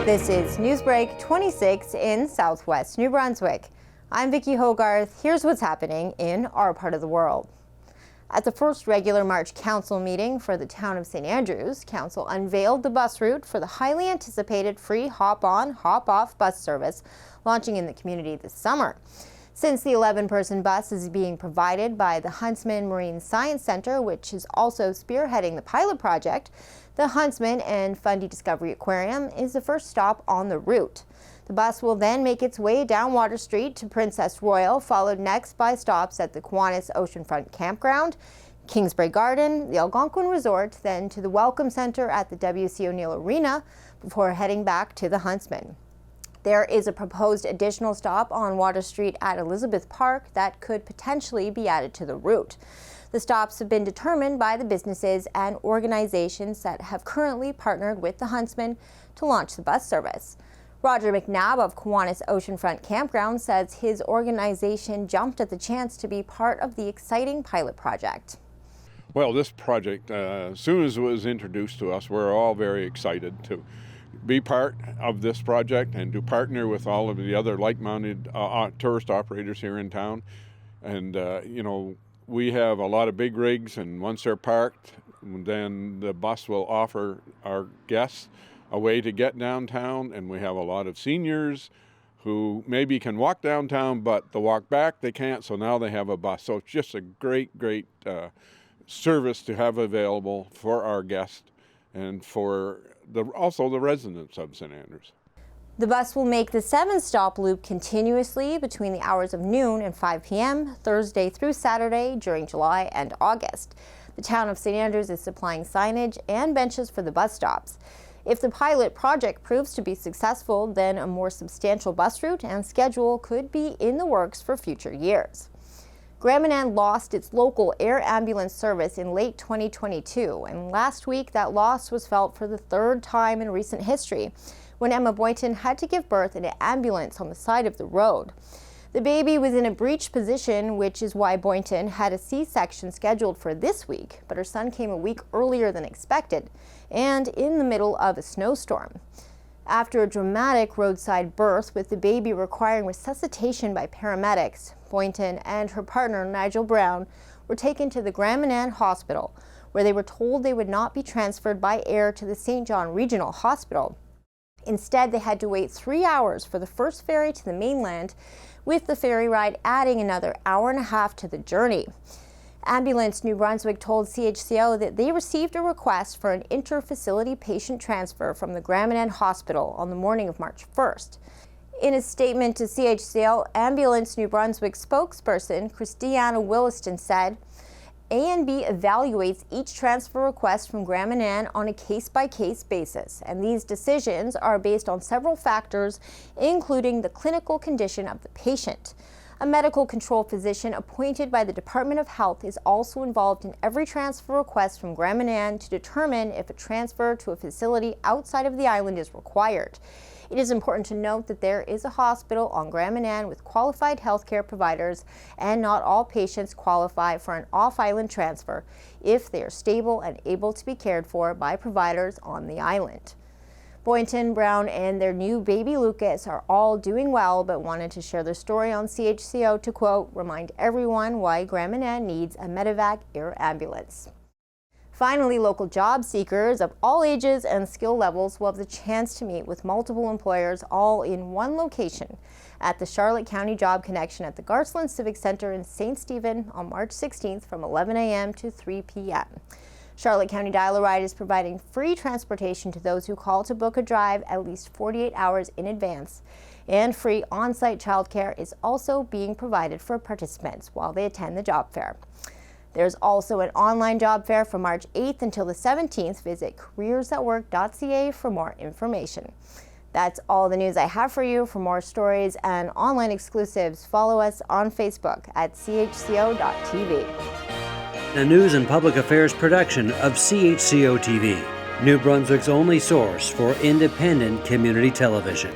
This is NewsBreak26 in Southwest New Brunswick. I'm Vicki Hogarth. Here's what's happening in our part of the world. At the first regular March Council meeting for the town of St. Andrews, Council unveiled the bus route for the highly anticipated free hop-on, hop-off bus service launching in the community this summer. Since the 11-person bus is being provided by the Huntsman Marine Science Centre, which is also spearheading the pilot project, the Huntsman and Fundy Discovery Aquarium is the first stop on the route. The bus will then make its way down Water Street to Princess Royal, followed next by stops at the Kiwanis Oceanfront Campground, Kingsbury Garden, the Algonquin Resort, then to the Welcome Centre at the W.C. O'Neill Arena before heading back to the Huntsman. There is a proposed additional stop on Water Street at Elizabeth Park that could potentially be added to the route. The stops have been determined by the businesses and organizations that have currently partnered with the Huntsman to launch the bus service. Roger McNabb of Kiwanis Oceanfront Campground says his organization jumped at the chance to be part of the exciting pilot project. Well, this project, as soon as it was introduced to us, we're all very excited to be part of this project and to partner with all of the other like-minded tourist operators here in town. And, we have a lot of big rigs, and once they're parked, then the bus will offer our guests a way to get downtown. And we have a lot of seniors who maybe can walk downtown, but the walk back they can't, so now they have a bus. So it's just a great service to have available for our guests and for also the residents of St. Andrews. The bus will make the 7-stop loop continuously between the hours of noon and 5 p.m. Thursday through Saturday during July and August. The town of St. Andrews is supplying signage and benches for the bus stops. If the pilot project proves to be successful, then a more substantial bus route and schedule could be in the works for future years. Grand Manan lost its local air ambulance service in late 2022, and last week that loss was felt for the third time in recent history, when Emma Boynton had to give birth in an ambulance on the side of the road. The baby was in a breech position, which is why Boynton had a C-section scheduled for this week, but her son came a week earlier than expected and in the middle of a snowstorm. After a dramatic roadside birth with the baby requiring resuscitation by paramedics, Boynton and her partner Nigel Brown were taken to the Grand Manan Hospital, where they were told they would not be transferred by air to the St. John Regional Hospital. Instead, they had to wait 3 hours for the first ferry to the mainland, with the ferry ride adding another hour and a half to the journey. Ambulance New Brunswick told CHCO that they received a request for an inter-facility patient transfer from the Grand Manan Hospital on the morning of March 1st. In a statement to CHCO, Ambulance New Brunswick spokesperson Christiana Williston said, A&B evaluates each transfer request from Grand Manan on a case-by-case basis, and these decisions are based on several factors, including the clinical condition of the patient. A medical control physician appointed by the Department of Health is also involved in every transfer request from Grand Manan to determine if a transfer to a facility outside of the island is required. It is important to note that there is a hospital on Grand Manan with qualified healthcare providers, and not all patients qualify for an off-island transfer if they are stable and able to be cared for by providers on the island. Boynton, Brown, and their new baby Lucas are all doing well, but wanted to share their story on CHCO to, quote, remind everyone why Grand Manan needs a medevac air ambulance. Finally, local job seekers of all ages and skill levels will have the chance to meet with multiple employers all in one location at the Charlotte County Job Connection at the Garceland Civic Center in St. Stephen on March 16th from 11 a.m. to 3 p.m. Charlotte County Dial-A-Ride is providing free transportation to those who call to book a drive at least 48 hours in advance, and free on-site childcare is also being provided for participants while they attend the job fair. There's also an online job fair from March 8th until the 17th. Visit careersatwork.ca for more information. That's all the news I have for you. For more stories and online exclusives, follow us on Facebook at chco.tv. A news and public affairs production of CHCO TV, New Brunswick's only source for independent community television.